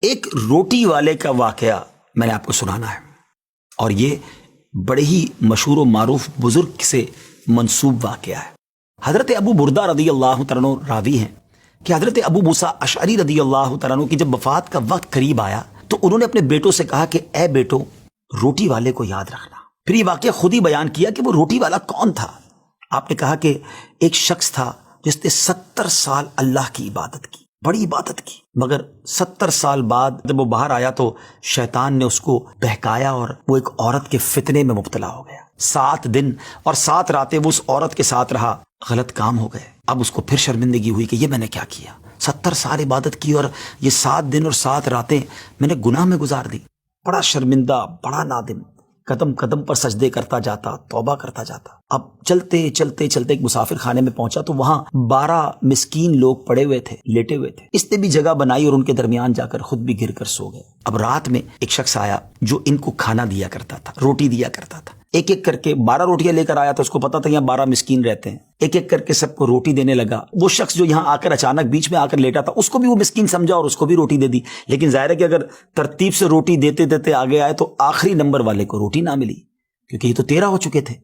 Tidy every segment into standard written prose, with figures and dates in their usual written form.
ایک روٹی والے کا واقعہ میں نے آپ کو سنانا ہے، اور یہ بڑے ہی مشہور و معروف بزرگ سے منسوب واقعہ ہے۔ حضرت ابو بردہ رضی اللہ تعالیٰ عنہ راوی ہیں کہ حضرت ابو موسیٰ اشعری رضی اللہ تعالیٰ عنہ کی جب وفات کا وقت قریب آیا تو انہوں نے اپنے بیٹوں سے کہا کہ اے بیٹو، روٹی والے کو یاد رکھنا۔ پھر یہ واقعہ خود ہی بیان کیا کہ وہ روٹی والا کون تھا۔ آپ نے کہا کہ ایک شخص تھا جس نے 70 سال اللہ کی عبادت کی، بڑی عبادت کی، مگر 70 سال بعد جب وہ باہر آیا تو شیطان نے اس کو بہکایا اور وہ ایک عورت کے فتنے میں مبتلا ہو گیا۔ 7 دن اور 7 راتیں وہ اس عورت کے ساتھ رہا، غلط کام ہو گئے۔ اب اس کو پھر شرمندگی ہوئی کہ یہ میں نے کیا کیا، 70 سال عبادت کی اور یہ 7 دن اور 7 راتیں میں نے گناہ میں گزار دی۔ بڑا شرمندہ، بڑا نادم، قدم قدم پر سجدے کرتا جاتا، توبہ کرتا جاتا۔ اب چلتے چلتے چلتے ایک مسافر خانے میں پہنچا تو وہاں 12 مسکین لوگ پڑے ہوئے تھے، لیٹے ہوئے تھے۔ اس نے بھی جگہ بنائی اور ان کے درمیان جا کر خود بھی گر کر سو گئے۔ اب رات میں ایک شخص آیا جو ان کو کھانا دیا کرتا تھا، روٹی دیا کرتا تھا۔ ایک ایک کر کے 12 روٹیاں لے کر آیا تھا، اس کو پتا تھا یہاں 12 مسکین رہتے ہیں۔ ایک ایک کر کے سب کو روٹی دینے لگا۔ وہ شخص جو یہاں آ کر اچانک بیچ میں آ کر لیٹا تھا، اس کو بھی وہ مسکین سمجھا اور اس کو بھی روٹی دے دی۔ لیکن ظاہر ہے کہ اگر ترتیب سے روٹی دیتے دیتے آگے آئے تو آخری نمبر والے کو روٹی نہ ملی، کیونکہ یہ تو 13 ہو چکے تھے۔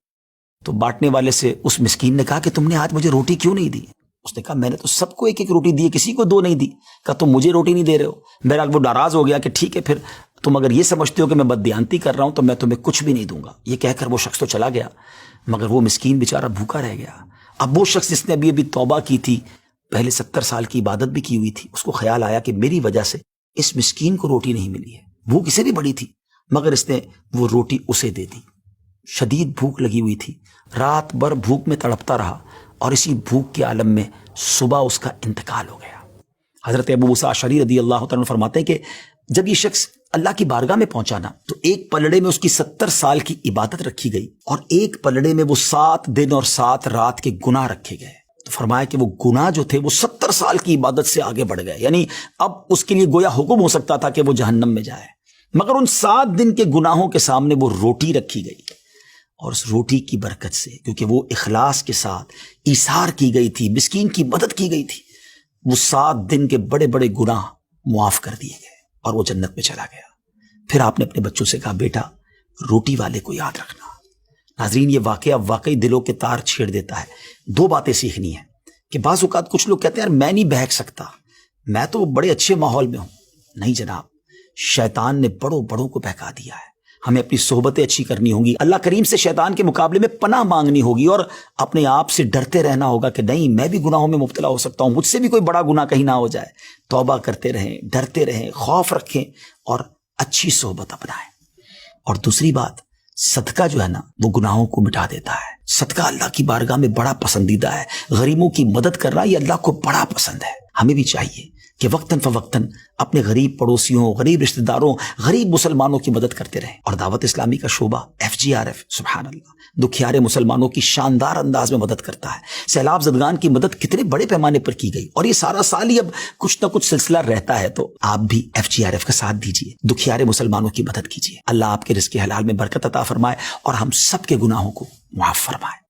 تو بانٹنے والے سے اس مسکین نے کہا کہ تم نے آج مجھے روٹی کیوں نہیں دی؟ اس نے کہا میں نے تو سب کو ایک ایک روٹی دی، کسی کو 2 نہیں دی۔ کہا تم مجھے روٹی نہیں دے رہے ہو؟ بہرحال وہ ناراض ہو گیا کہ ٹھیک ہے، پھر تم اگر یہ سمجھتے ہو کہ میں بددیانتی کر رہا ہوں تو میں تمہیں کچھ بھی نہیں دوں گا۔ یہ کہہ کر وہ شخص تو چلا گیا، مگر وہ مسکین بیچارہ بھوکا رہ گیا۔ اب وہ شخص جس نے ابھی توبہ کی تھی، پہلے 70 سال کی عبادت بھی کی ہوئی تھی، اس کو خیال آیا کہ میری وجہ سے اس مسکین کو روٹی نہیں ملی ہے۔ بھوک اسے بھی بڑی تھی، مگر اس نے وہ روٹی اسے دے دی۔ شدید بھوک لگی ہوئی تھی، رات بھر بھوک میں تڑپتا رہا، اور اسی بھوک کے عالم میں صبح اس کا انتقال ہو گیا۔ حضرت ابو موسیٰ اشعری رضی اللہ تعالیٰ عنہ فرماتے ہیں کہ جب یہ شخص اللہ کی بارگاہ میں پہنچا نا تو ایک پلڑے میں اس کی 70 سال کی عبادت رکھی گئی، اور ایک پلڑے میں وہ 7 دن اور 7 رات کے گناہ رکھے گئے۔ تو فرمایا کہ وہ گناہ جو تھے وہ 70 سال کی عبادت سے آگے بڑھ گئے، یعنی اب اس کے لیے گویا حکم ہو سکتا تھا کہ وہ جہنم میں جائے، مگر ان 7 دن کے گناہوں کے سامنے وہ روٹی رکھی گئی، اور اس روٹی کی برکت سے، کیونکہ وہ اخلاص کے ساتھ ایثار کی گئی تھی، مسکین کی مدد کی گئی تھی، وہ 7 دن کے بڑے بڑے گناہ معاف کر دیے گئے اور وہ جنت میں چلا گیا۔ پھر آپ نے اپنے بچوں سے کہا بیٹا روٹی والے کو یاد رکھنا۔ ناظرین، یہ واقعہ واقعی دلوں کے تار چھیڑ دیتا ہے۔ 2 باتیں سیکھنی ہیں کہ بعض اوقات کچھ لوگ کہتے ہیں یار میں نہیں بہک سکتا، میں تو بڑے اچھے ماحول میں ہوں۔ نہیں جناب، شیطان نے بڑوں بڑوں کو بہکا دیا ہے۔ ہمیں اپنی صحبتیں اچھی کرنی ہوں گی، اللہ کریم سے شیطان کے مقابلے میں پناہ مانگنی ہوگی، اور اپنے آپ سے ڈرتے رہنا ہوگا کہ نہیں میں بھی گناہوں میں مبتلا ہو سکتا ہوں، مجھ سے بھی کوئی بڑا گناہ کہیں نہ ہو جائے۔ توبہ کرتے رہیں، ڈرتے رہیں، خوف رکھیں اور اچھی صحبت اپنائیں۔ اور دوسری بات، صدقہ جو ہے نا وہ گناہوں کو مٹا دیتا ہے۔ صدقہ اللہ کی بارگاہ میں بڑا پسندیدہ ہے، غریبوں کی مدد کرنا یہ اللہ کو بڑا پسند ہے۔ ہمیں بھی چاہیے کہ وقتاً فوقتاً اپنے غریب پڑوسیوں، غریب رشتہ داروں، غریب مسلمانوں کی مدد کرتے رہیں۔ اور دعوت اسلامی کا شعبہ FGRF سبحان اللہ دکھیارے مسلمانوں کی شاندار انداز میں مدد کرتا ہے۔ سیلاب زدگان کی مدد کتنے بڑے پیمانے پر کی گئی، اور یہ سارا سال ہی اب کچھ نہ کچھ سلسلہ رہتا ہے، تو آپ بھی FGRF کا ساتھ دیجیے، دکھیارے مسلمانوں کی مدد کیجیے۔ اللہ آپ کے رزق حلال میں برکت عطا فرمائے اور ہم سب کے گناہوں کو معاف فرمائے۔